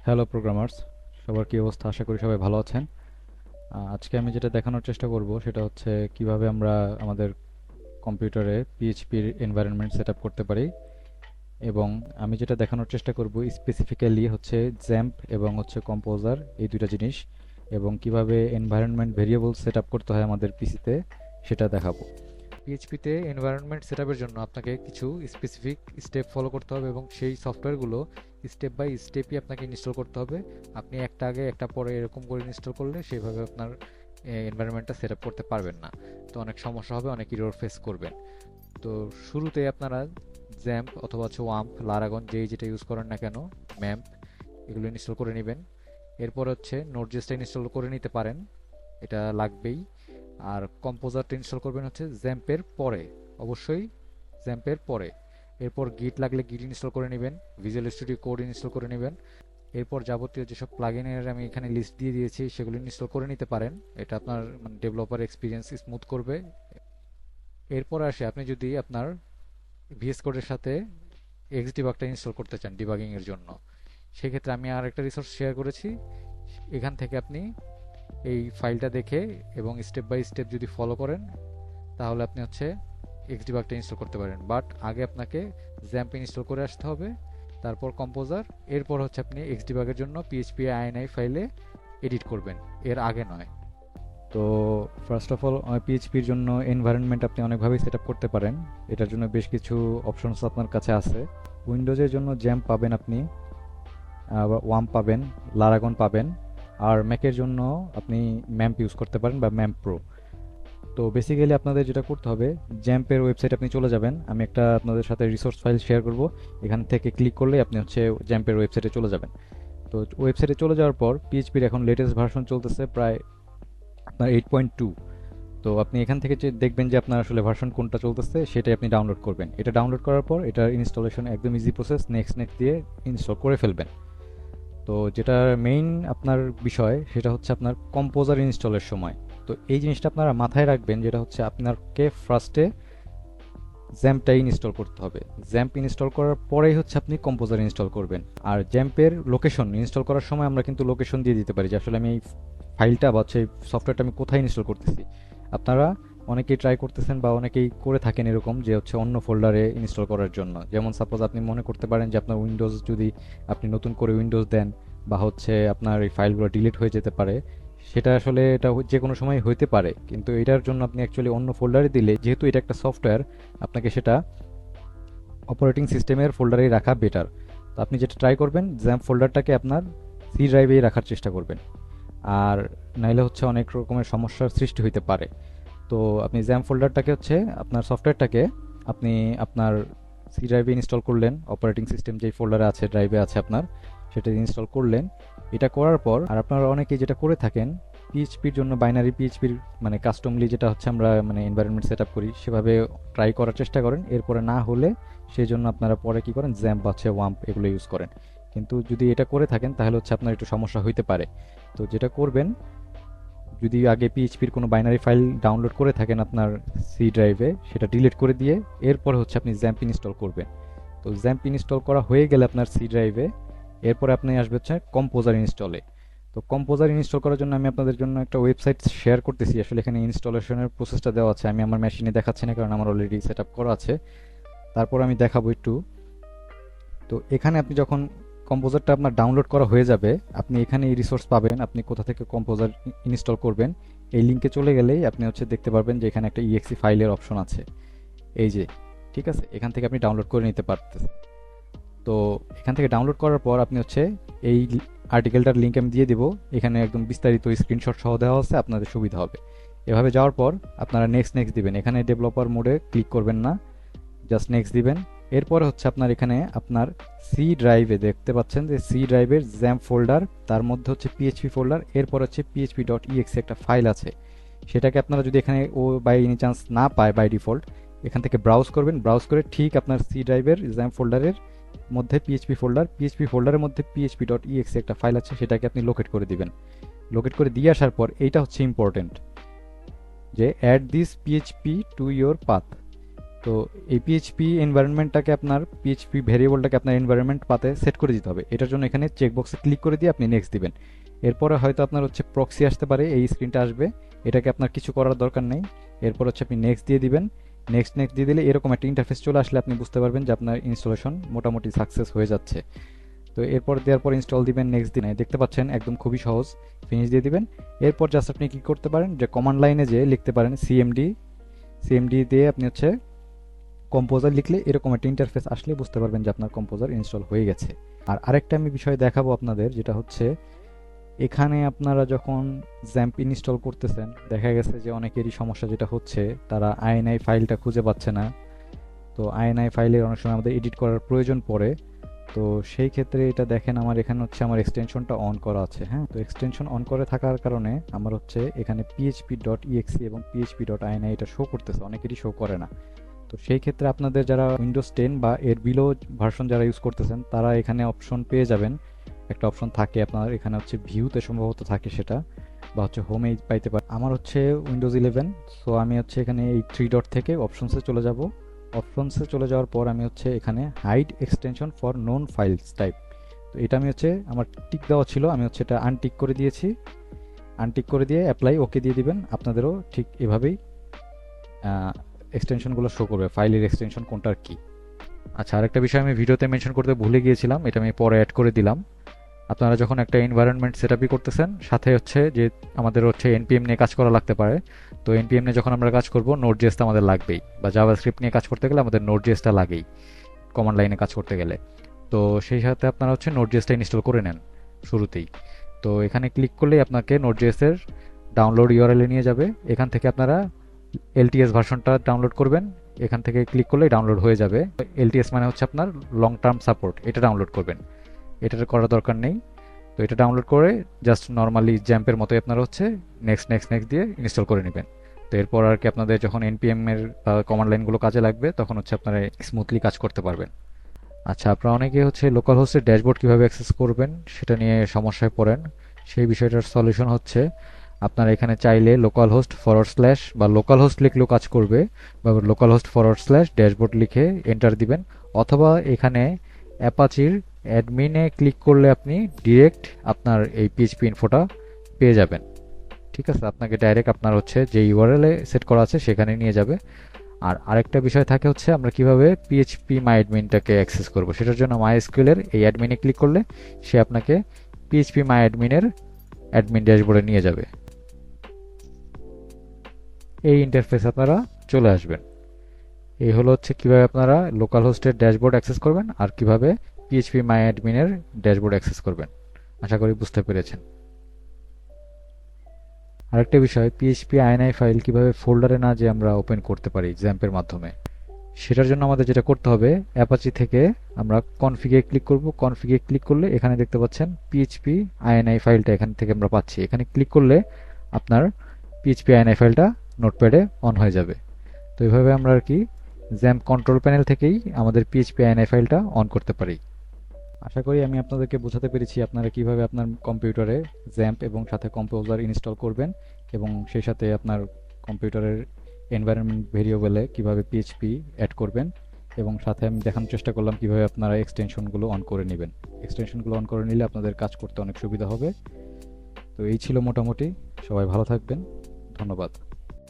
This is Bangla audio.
হ্যালো প্রোগ্রামার্স, সবার কি অবস্থা? আশা করি সবাই ভালো আছেন। আজকে আমি যেটা দেখানোর চেষ্টা করব সেটা হচ্ছে কিভাবে আমরা আমাদের কম্পিউটারে পিএইচপির এনভায়রনমেন্ট সেট আপ করতে পারি। এবং আমি যেটা দেখানোর চেষ্টা করব স্পেসিফিক্যালি হচ্ছে জ্যাম্প এবং হচ্ছে কম্পোজার, এই দুইটা জিনিস, এবং কিভাবে এনভায়রনমেন্ট ভেরিয়েবল সেট আপ করতে হয় আমাদের পিসিতে সেটা দেখাবো। পিএইচপিতে এনভায়রনমেন্ট সেটআপের জন্য আপনাকে কিছু স্পেসিফিক স্টেপ ফলো করতে হবে এবং সেই সফটওয়্যারগুলো স্টেপ বাই স্টেপই আপনাকে ইনস্টল করতে হবে। আপনি একটা আগে একটা পরে এরকম করে ইনস্টল করলে সেইভাবে আপনার এনভায়রনমেন্টটা সেট আপ করতে পারবেন না। তো অনেক সমস্যা হবে, অনেক এরর ফেস করবেন। তো শুরুতে আপনারা জ্যাম্প অথবা হচ্ছে ওয়াম্প, লারাগন, যেই যেটা ইউজ করেন না কেন, ম্যাম্প, এগুলো ইনস্টল করে নেবেন। এরপর হচ্ছে নোটজেসটা ইনস্টল করে নিতে পারেন, এটা লাগবেই। আর কম্পোজারটা ইনস্টল করবেন হচ্ছে জ্যাম্পের পরে, অবশ্যই জ্যাম্পের পরে। এরপর গিট লাগলে গিট ইনস্টল করে নেবেন, ভিজুয়াল স্টুডিও কোড ইনস্টল করে নেবেন। এরপর যাবতীয় যেসব প্লাগইনের আমি এখানে লিস্ট দিয়ে দিয়েছি সেগুলো ইনস্টল করে নিতে পারেন, এটা আপনার মানে ডেভেলপার এক্সপিরিয়েন্স স্মুথ করবে। এরপর আসে আপনি যদি আপনার ভিএস কোডের সাথে ডিবাগটা ইনস্টল করতে চান ডিবাগিং এর জন্য, সেক্ষেত্রে আমি আর একটা রিসোর্স শেয়ার করেছি। এখান থেকে আপনি এই ফাইলটা দেখে এবং স্টেপ বাই স্টেপ যদি ফলো করেন তাহলে আপনি হচ্ছে ডিবাগটা ইনস্টল করতে পারেন। বাট আগে আপনাকে জ্যাম্প ইনস্টল করে আসতে হবে, তারপর কম্পোজার, এরপর হচ্ছে আপনি ডিবাগের জন্য পিএইচপি আইএনআই ফাইলে এডিট করবেন, এর আগে নয়। তো ফার্স্ট অফ অল পিএইচপির জন্য এনভায়রনমেন্ট আপনি অনেকভাবেই সেট আপ করতে পারেন। এটার জন্য বেশ কিছু অপশনস আপনার কাছে আছে। উইন্ডোজের জন্য জ্যাম্প পাবেন আপনি, ওয়াম পাবেন, লারাগন পাবেন। আর ম্যাকের জন্য আপনি ম্যাম্প ইউজ করতে পারেন বা ম্যাম্প প্রো। তো বেসিক্যালি আপনাদের যেটা করতে হবে, জ্যাম্পের ওয়েবসাইট আপনি চলে যাবেন। আমি একটা আপনাদের সাথে রিসোর্স ফাইল শেয়ার করব, এখান থেকে ক্লিক করলেই আপনি হচ্ছে জ্যাম্পের ওয়েবসাইটে চলে যাবেন। তো ওয়েবসাইটে চলে যাওয়ার পর পিএইচপির এখন লেটেস্ট ভার্সন চলতেছে প্রায় আপনার 8.2। তো আপনি এখান থেকে যে দেখবেন যে আপনার আসলে ভার্সন কোনটা চলতেছে সেটাই আপনি ডাউনলোড করবেন। এটা ডাউনলোড করার পর এটা ইনস্টলেশন একদম ইজি প্রসেস, নেক্সট নেক্সট দিয়ে ইনস্টল করে ফেলবেন। তো যেটা মেইন আপনার বিষয় সেটা হচ্ছে আপনার কম্পোজার ইনস্টলের সময়। তো এই জিনিসটা আপনারা মাথায় রাখবেন, যেটা হচ্ছে আপনাকে ফার্স্টে জ্যাম্পটা ইনস্টল করতে হবে। জ্যাম্প ইনস্টল করার পরেই হচ্ছে আপনি কম্পোজার ইনস্টল করবেন। আর জ্যাম্পের লোকেশন ইনস্টল করার সময় আমরা কিন্তু লোকেশন দিয়ে দিতে পারি যে আসলে আমি এই ফাইলটা বা হচ্ছে সফটওয়্যারটা আমি কোথায় ইনস্টল করতেছি। আপনারা অনেকেই ট্রাই করতেছেন বা অনেকেই করে থাকেন এরকম যে হচ্ছে অন্য ফোল্ডারে ইনস্টল করার জন্য। যেমন সাপোজ আপনি মনে করতে পারেন যে আপনার উইন্ডোজ, যদি আপনি নতুন করে উইন্ডোজ দেন বা হচ্ছে আপনার এই ফাইলগুলো ডিলিট হয়ে যেতে পারে, সেটা আসলে এটা যে কোনো সময় হইতে পারে। কিন্তু এটার জন্য আপনি অ্যাকচুয়ালি অন্য ফোল্ডারে দিলে, যেহেতু এটা একটা সফটওয়্যার, আপনাকে সেটা অপারেটিং সিস্টেমের ফোল্ডারেই রাখা বেটার। তো আপনি যেটা ট্রাই করবেন, জ্যাম্প ফোল্ডারটাকে আপনার সি ড্রাইভেই রাখার চেষ্টা করবেন। আর নাইলে হচ্ছে অনেক রকমের সমস্যার সৃষ্টি হইতে পারে। তো আপনি জ্যাম্প ফোল্ডারটাকে হচ্ছে আপনার সফটওয়্যারটাকে আপনি আপনার সি ড্রাইভে ইনস্টল করলেন, অপারেটিং সিস্টেম যেই ফোল্ডারে আছে, ড্রাইভে আছে আপনার, সেটা ইনস্টল করলেন। এটা করার পর আর আপনারা অনেকেই যেটা করে থাকেন, পিএইচপির জন্য বাইনারি পিএইচপির মানে কাস্টমলি যেটা হচ্ছে আমরা মানে এনভায়রনমেন্ট সেট আপ করি সেভাবে ট্রাই করার চেষ্টা করেন। এরপরে না হলে সেই জন্য আপনারা পরে কি করেন, জ্যাম্প বা ওয়াম্প এগুলো ইউজ করেন। কিন্তু যদি এটা করে থাকেন তাহলে হচ্ছে আপনার একটু সমস্যা হইতে পারে। তো যেটা করবেন, যদি আগে পিএইচপির কোনো বাইনারি ফাইল ডাউনলোড করে থাকেন আপনার সি ড্রাইভে, সেটা ডিলিট করে দিয়ে এরপরে হচ্ছে আপনি জ্যাম্প ইনস্টল করবেন। তো জ্যাম্প ইনস্টল করা হয়ে গেলে আপনার সি ড্রাইভে, এরপরে আপনি আসবে হচ্ছে কম্পোজার ইনস্টলে। তো কম্পোজার ইনস্টল করার জন্য আমি আপনাদের জন্য একটা ওয়েবসাইট শেয়ার করতেছি। আসলে এখানে ইনস্টলেশনের প্রসেসটা দেওয়া আছে, আমি আমার মেশিনে দেখাচ্ছি না কারণ আমার অলরেডি সেট আপ করা আছে। তারপর আমি দেখাবো একটু। তো এখানে আপনি যখন কম্পোজারটা আপনার ডাউনলোড করা হয়ে যাবে, আপনি এখানে এই রিসোর্স পাবেন, আপনি কোথা থেকে কম্পোজার ইনস্টল করবেন। এই লিঙ্কে চলে গেলেই আপনি হচ্ছে দেখতে পারবেন যে এখানে একটা ইএক্সি ফাইলের অপশন আছে, এই যে, ঠিক আছে, এখান থেকে আপনি ডাউনলোড করে নিতে পারতেছেন। তো এখান থেকে ডাউনলোড করার পর আপনি হচ্ছে এই আর্টিকেলটার লিঙ্ক আমি দিয়ে দিব, এখানে একদম বিস্তারিত স্ক্রিনশট সহ দেওয়া আছে, আপনাদের সুবিধা হবে। এভাবে যাওয়ার পর আপনারা নেক্সট নেক্সট দিবেন, এখানে ডেভেলপার মোডে ক্লিক করবেন না, জাস্ট নেক্সট দিবেন। এরপরে হচ্ছে আপনার এখানে আপনার সি ড্রাইভে দেখতে পাচ্ছেন যে সি ড্রাইভের জ্যাম্প ফোল্ডার, তার মধ্যে হচ্ছে পিএইচপি ফোল্ডার, এরপর হচ্ছে পিএইচপি ডট ইএক্সি একটা ফাইল আছে। সেটাকে আপনারা যদি এখানে ও বাই এনি চান্স না পায় বাই ডিফল্ট, এখান থেকে ব্রাউজ করবেন, ব্রাউজ করে ঠিক আপনার সি ড্রাইভের জ্যাম্প ফোল্ডারের মধ্যে পিএইচপি ফোল্ডারের মধ্যে পিএইচপি ডট ইএক্সি একটা ফাইল আছে, সেটাকে আপনি লোকেট করে দিবেন। লোকেট করে দিয়ে আসার পর এইটা হচ্ছে ইম্পর্টেন্ট, যে add this PHP to your path. তো এই পিএইচপি এনভায়রনমেন্টটাকে আপনার পিএইচপি ভেরিয়েবলটাকে আপনার এনভায়রনমেন্ট পাতে সেট করে দিতে হবে। এটার জন্য এখানে চেকবক্সে ক্লিক করে দিয়ে আপনি নেক্সট দিবেন। এরপরে হয়তো আপনার হচ্ছে প্রক্সি আসতে পারে, এই স্ক্রিনটা আসবে, এটাকে আপনার কিছু করার দরকার নেই। এরপর হচ্ছে আপনি নেক্সট দিয়ে দিবেন। নেক্সট নেক্সট দিয়ে দিলে এরকম একটা ইন্টারফেস চলে আসলে আপনি বুঝতে পারবেন যে আপনার ইনস্টলেশন মোটামুটি সাকসেস হয়ে যাচ্ছে। তো এরপর দেওয়ার পর ইনস্টল দিবেন, নেক্সট দিন দেখতে পাচ্ছেন একদম খুবই সহজ, ফিনিশ দিয়ে দিবেন। এরপর জাস্ট আপনি কি করতে পারেন যে কমান্ড লাইনে যে লিখতে পারেন সিএমডি, সিএমডি দিয়ে আপনি হচ্ছে কম্পোজার লিখলে এরকম একটা ইন্টারফেস আসলে বুঝতে পারবেন যে আপনার কম্পোজার ইনস্টল হয়ে গেছে। আর আরেকটা আমি বিষয় দেখাবো আপনাদের, যেটা হচ্ছে এখানে আপনারা যখন জ্যাম্প ইনস্টল করতেছেন দেখা গেছে যে অনেকেরই সমস্যা যেটা হচ্ছে তারা আইএনআই ফাইলটা খুঁজে পাচ্ছে না। তো আইএনআই ফাইলের অনেক সময় আমাদের এডিট করার প্রয়োজন পড়ে। তো সেই ক্ষেত্রে এটা দেখেন আমার এখানে হচ্ছে আমার এক্সটেনশনটা অন করা আছে। হ্যাঁ, তো এক্সটেনশন অন করে থাকার কারণে আমার হচ্ছে এখানে php.exe এবং php.ini এটা শো করতেছে, অনেকেরই শো করে না। তো সেই ক্ষেত্রে আপনাদের যারা উইন্ডোজ 10 বা এর বিলো ভার্সন যারা ইউজ করতেছেন তারা এখানে অপশন পেয়ে যাবেন। একটা অপশন থাকে আপনার এখানে হচ্ছে ভিউতে সম্ভবত থাকে সেটা, বা হচ্ছে হোমে পাইতে পারে। আমার হচ্ছে উইন্ডোজ 11, সো আমি হচ্ছে এখানে এই থ্রি ডট থেকে অপশনসে চলে যাব। অপশনসে চলে যাওয়ার পর আমি হচ্ছে এখানে hide extension for known files type, তো এটা আমি হচ্ছে আমার টিক দেওয়া ছিল, আমি হচ্ছে এটা আনটিক করে দিয়েছি। আনটিক করে দিয়ে অ্যাপ্লাই ওকে দিয়ে দিবেন। আপনাদেরও ঠিক এভাবেই এক্সটেনশনগুলো শো করবে, ফাইলের এক্সটেনশন কোনটার কি। আচ্ছা, আরেকটা বিষয় আমি ভিডিওতে মেনশন করতে ভুলে গিয়েছিলাম, এটা আমি পরে অ্যাড করে দিলাম। আপনারা যখন একটা এনভায়রনমেন্ট সেটআপই করতেছেন সাথে হচ্ছে যে আমাদের হচ্ছে এনপিএম নিয়ে কাজ করা লাগতে পারে। তো এনপিএম নিয়ে যখন আমরা কাজ করব নোড জেএসটা আমাদের লাগবেই, বা জাভাস্ক্রিপ্ট নিয়ে কাজ করতে গেলে আমাদের নোড জেএসটা লাগেই কমান্ড লাইনে কাজ করতে গেলে। তো সেই সাথে আপনারা হচ্ছে নোড জেএসটা ইনস্টল করে নেন শুরুতেই। তো এখানে ক্লিক করলেই আপনাকে নোড জেএসের ডাউনলোড ইউআরএল-এ নিয়ে যাবে। এখান থেকে আপনারা এলটিএস ভার্সনটা ডাউনলোড করবেন, এখান থেকে ক্লিক করলেই ডাউনলোড হয়ে যাবে। এলটিএস মানে হচ্ছে আপনার লং টার্ম সাপোর্ট, এটা ডাউনলোড করবেন, এটা করার দরকার নেই। তো এটা ডাউনলোড করে জাস্ট নর্মালি জ্যাম্পের মতোই আপনারা হচ্ছে নেক্সট নেক্সট নেক্সট দিয়ে ইনস্টল করে নেবেন। তো এরপর আর কি আপনাদের যখন এনপিএম এর কমান্ড লাইনগুলো কাজে লাগবে তখন হচ্ছে আপনারা স্মুথলি কাজ করতে পারবেন। আচ্ছা, আপনারা অনেকে হচ্ছে লোকাল হোস্টের ড্যাশবোর্ড কীভাবে অ্যাক্সেস করবেন সেটা নিয়ে সমস্যায় পড়েন। সেই বিষয়টার সলিউশন হচ্ছে আপনারা এখানে চাইলে লোকাল হোস্ট ফরওয়ার্ড স্ল্যাশ বা লোকাল হোস্ট লিখলেও কাজ করবে, বা local host forward slash dashboard লিখে এন্টার দিবেন। অথবা এখানে অ্যাপাচির অ্যাডমিনে ক্লিক করলে আপনি ডিরেক্ট আপনার এই পিএইচপি ইনফোটা পেয়ে যাবেন। ঠিক আছে, আপনাকে ডাইরেক্ট আপনার হচ্ছে যে ইউআরএল এ সেট করা আছে সেখানে নিয়ে যাবে। আর আরেকটা বিষয় থাকে হচ্ছে আমরা কিভাবে পিএইচপি মাই অ্যাডমিনটাকে অ্যাক্সেস করব, সেটার জন্য মাইএসকিউএল এর এই অ্যাডমিনে ক্লিক করলে সে আপনাকে পিএইচপি মাই অ্যাডমিনের অ্যাডমিন ড্যাশবোর্ডে নিয়ে যাবে। এই ইন্টারফেস আপনারা চলে আসবেন। এই হলো হচ্ছে কিভাবে আপনারা লোকাল হোস্টের ড্যাশবোর্ড অ্যাক্সেস করবেন আর কিভাবে পিএইচপি মাই অ্যাডমিনের ড্যাশবোর্ড অ্যাক্সেস করবেন। আশা করি বুঝতে পেরেছেন। আরেকটা বিষয়, পিএইচপি আইএনআই ফাইল কিভাবে ফোল্ডারে না যে আমরা ওপেন করতে পারি জ্যাম্পের মাধ্যমে, সেটার জন্য আমাদের যেটা করতে হবে অ্যাপাচি থেকে আমরা কনফিগে ক্লিক করব। কনফিগে ক্লিক করলে এখানে দেখতে পাচ্ছেন পিএইচপি আইএনআই ফাইলটা এখান থেকে আমরা পাচ্ছি। এখানে ক্লিক করলে আপনার পিএইচপি আইএনআই ফাইলটা নোটপ্যাডে অন হয়ে যাবে। তো এইভাবে আমরা আর কি জ্যাম্প কন্ট্রোল প্যানেল থেকেই আমাদের পিএইচপি আইএনআই ফাইলটা অন করতে পারি। আশা করি আমি আপনাদেরকে বোঝাতে পেরেছি আপনারা কিভাবে আপনার কম্পিউটারে জ্যাম্প এবং সাথে কম্পোজার ইনস্টল করবেন, এবং সেই সাথে আপনার কম্পিউটারের এনভায়রনমেন্ট ভেরিয়েবলে কিভাবে পিএইচপি অ্যাড করবেন, এবং সাথে আমি দেখানোর চেষ্টা করলাম কিভাবে আপনারা এক্সটেনশনগুলো অন করে নেবেন। এক্সটেনশনগুলো অন করে নিলে আপনাদের কাজ করতে অনেক সুবিধা হবে। তো এই ছিল মোটামুটি, সবাই ভালো থাকবেন, ধন্যবাদ।